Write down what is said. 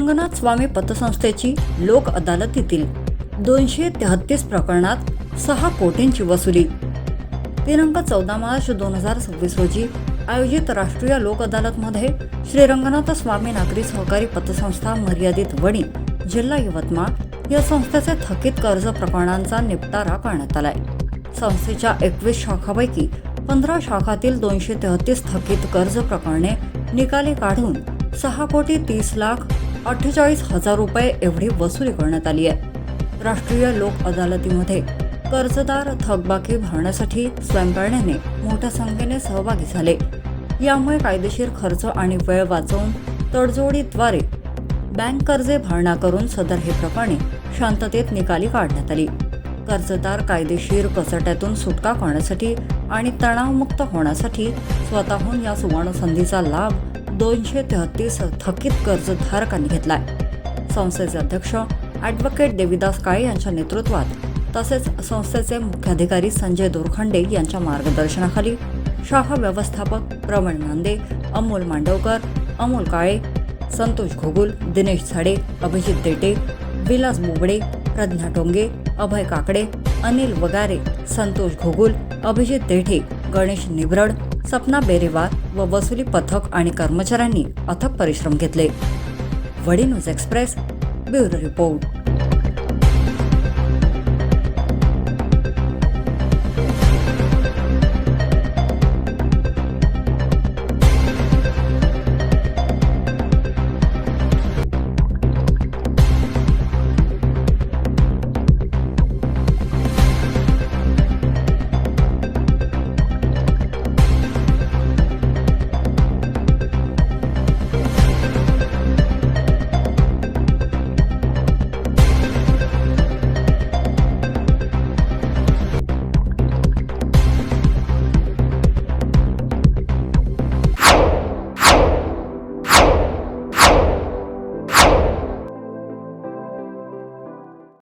रंगनाथ स्वामी पतसंस्थेची लोक अदालतीतील 233 प्रकरणात 6 कोटींची वसुली। दिनांक 14 मार्च 2026 रोजी आयोजित राष्ट्रीय लोक अदालतमध्ये श्री रंगनाथ स्वामी नागरी सहकारी पतसंस्था मर्यादित वणी, जिल्हा यवतमाळ या संस्थेचे थकीत कर्ज प्रकरणांचा निपटारा करण्यात आलाय। संस्थेच्या 21 शाखांपैकी 15 शाखातील 233 थकीत कर्ज प्रकरणे निकाली काढून 6,30,48,000 रुपये एवढी वसुली करण्यात आली आहे। राष्ट्रीय लोक अदालतीमध्ये कर्जदार थकबाकी भरण्यासाठी स्वयंप्रेरणेने मोठ्या संख्येने सहभागी झाले। यामुळे कायदेशीर खर्च आणि वेळ वाचवून तडजोडीद्वारे बँक कर्जे भरणा करून सदर हे प्रकरणे शांततेत निकाली काढण्यात आली। कर्जदार कायदेशीर कचाट्यातून सुटका करण्यासाठी आणि तणावमुक्त होण्यासाठी स्वतःहून या सुवर्ण संधीचा लाभ 233 थकीत कर्जधारकांनी घेतलाय। संस्थेचे अध्यक्ष ॲडव्होकेट देविदास काळे यांच्या नेतृत्वात तसेच संस्थेचे मुख्याधिकारी संजय दोरखंडे यांच्या मार्गदर्शनाखाली शाखा व्यवस्थापक प्रवीण नांदे, अमोल मांडवकर, अमोल काळे, संतोष घोगुल, दिनेश झाडे, अभिजित देटे, विलास बोबडे, प्रज्ञा टोंगे, अभय काकडे, अनिल वगारे, संतोष घोगुल, अभिजित देठे, गणेश निब्रड, सपना बेरेवार व वसुली पथक आणि कर्मचाऱ्यांनी अथक परिश्रम घेतले। वडी न्यूज एक्सप्रेस ब्युरो रिपोर्ट।